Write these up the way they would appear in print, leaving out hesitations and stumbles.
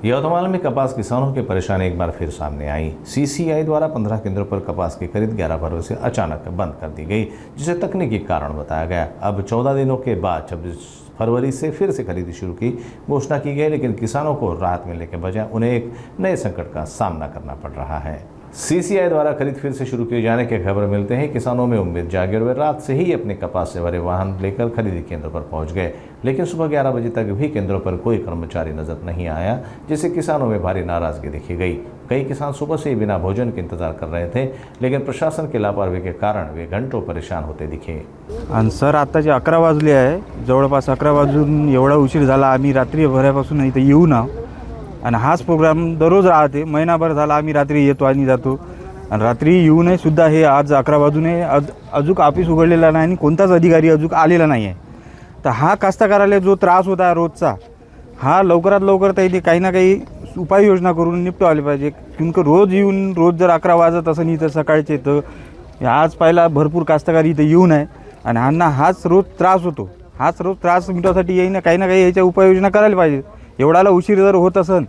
यवतमाल में कपास किसानों की परेशानी एक बार फिर सामने आई। सीसीआई द्वारा 15 केंद्रों पर कपास की खरीद 11 फरवरी से अचानक बंद कर दी गई, जिसे तकनीकी कारण बताया गया। अब 14 दिनों के बाद 26 फरवरी से फिर से खरीदी शुरू की घोषणा की गई, लेकिन किसानों को राहत मिलने के बजाय उन्हें एक नए संकट का सामना करना पड़ रहा है। सीसीआई द्वारा खरीद फिर से शुरू किए जाने की खबर मिलते ही किसानों में उम्मीद जागी और वे रात से ही अपने कपास से भरे वाहन लेकर खरीदी केंद्रों पर पहुंच गए, लेकिन सुबह 11 बजे तक भी केंद्रों पर कोई कर्मचारी नजर नहीं आया, जिससे किसानों में भारी नाराजगी देखी गई। कई किसान सुबह से ही बिना भोजन के इंतजार कर रहे थे, लेकिन प्रशासन की लापरवाही के कारण वे घंटों परेशान होते दिखे। आणि सर आत्ताचे 11 वाजले आहे, जवळपास 11 वाजून एवढा उशीर झाला। आम्ही रात्री भरापासून इथे येऊ ना, आणि हाच प्रोग्राम दररोज राहते। महिनाभर झाला आम्ही रात्री येतो आणि जातो, आणि रात्री येऊनही सुद्धा हे आज 11 वाजूनही अजून ऑफिस उघडलेला नाही आणि कोणताच अधिकारी अजून आलेला नाही आहे। तर हा कास्तकाराला जो त्रास होता रोजचा, हा लवकरात लवकर त्यांनी काही ना काही उपाययोजना करून निपटवायला पाहिजे। किंवा रोज येऊन रोज जर 11 वाजत असं नाही तर सकाळचे तर आज पहिला भरपूर कास्तकार इथे येऊन आहे, आणि ह्यांना हाच रोज त्रास होतो। हाच रोज त्रास मिटवण्यासाठी येईन काही ना काही याच्या उपाययोजना करायला पाहिजे। एवढाला उशीर जर होत असेल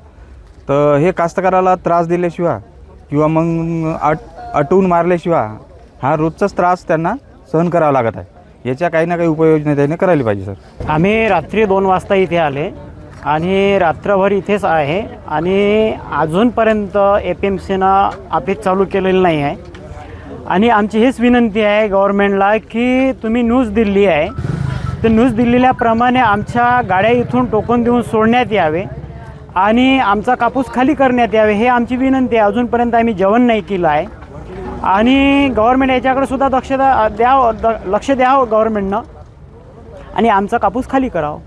तर हे कास्तकाराला त्रास दिल्याशिवाय किंवा मग अटवून मारल्याशिवाय हा रोजचाच त्रास त्यांना सहन करावा लागत आहे। याच्या काही ना काही उपाययोजना त्याने करायला पाहिजे सर। आम्ही रात्री 2 वाजता इथे आले आणि रात्रभर इथेच आहे, आणि अजूनपर्यंत APMCनं ऑफिस चालू केलेलं नाही आहे। आणि आमची हीच विनंती आहे गव्हर्नमेंटला की तुम्ही न्यूज दिली आहे, तर न्यूज दिलेल्याप्रमाणे आमच्या गाड्या इथून टोकन देऊन सोडण्यात यावे आणि आमचा कापूस खाली करण्यात यावे, हे आमची विनंती आहे। अजूनपर्यंत आम्ही जेवण नाही केलं आहे, आणि गव्हर्नमेंट याच्याकडे सुद्धा लक्ष द्यावं गव्हर्नमेंटनं, आणि आमचा कापूस खाली करावं।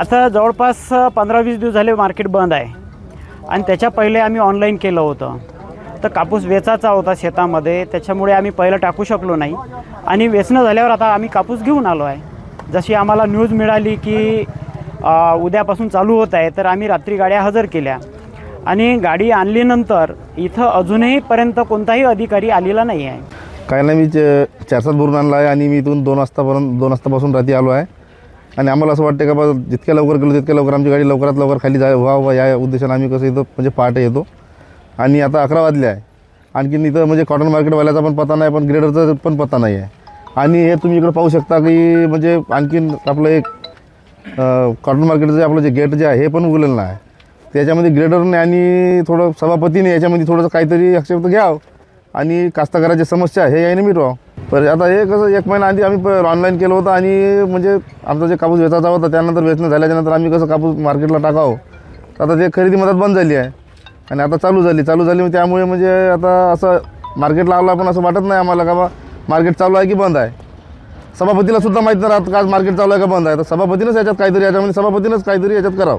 आता जवळपास 15-20 दिवस झाले मार्केट बंद आहे, आणि त्याच्या पहिले आम्ही ऑनलाईन केलं होतं। तर कापूस वेचायचा होता शेतामध्ये, त्याच्यामुळे आम्ही पहिलं टाकू शकलो नाही, आणि वेचणं झाल्यावर आता आम्ही कापूस घेऊन आलो आहे। जशी आम्हाला न्यूज मिळाली की उद्यापासून चालू होत आहे, तर आम्ही रात्री गाड्या हजर केल्या, आणि गाडी आणल्यानंतर इथं अजूनही पर्यंत कोणताही अधिकारी आलेला नाही आहे। काय नाही, मी 4-7 भरून आणला आहे, आणि मी इथून 2 वाजतापासून रात्री आलो आहे। आणि आम्हाला असं वाटतं का बा जितक्या लवकर गेलो तितक्या लवकर आमची गाडी लवकरात लवकर खाली व्हावं या उद्देशाने आम्ही कसं इथं म्हणजे पहाटे येतो। आणि आता 11 वाजले आहे, आणखीन इथं म्हणजे कॉटन मार्केटवाल्याचा पण पत्ता नाही, पण ग्रेडरचा पण पत्ता नाही आहे। आणि हे तुम्ही इकडे पाहू शकता की म्हणजे आणखीन आपलं एक कॉटन मार्केटचं आपलं जे गेट जे आहे हे पण उघडलेलं नाही। त्याच्यामध्ये ग्रेडरने आणि थोडं सभापतीने याच्यामध्ये थोडंसं काहीतरी आक्षेप घ्यावं, आणि कास्तकाराची समस्या हे याने मिटवावं। पण आता हे कसं 1 महिना आधी आम्ही ऑनलाईन केलं होतं, आणि म्हणजे आमचा जे कापूस वेचायचा होता त्यानंतर वेचणं झाल्याच्यानंतर आम्ही कसं कापूस मार्केटला टाकावं, तर आता ते खरेदी मदत बंद झाली आहे, आणि आता चालू झाली त्यामुळे म्हणजे आता असं मार्केटला आला पण असं वाटत नाही आम्हाला का बा मार्केट चालू आहे की बंद आहे। सभापतीला सुद्धा माहीत नाही राहत का मार्केट चालू आहे का बंद आहे, तर सभापतीनंच याच्यात काहीतरी याच्यामध्ये सभापतीनंच काहीतरी याच्यात करावं।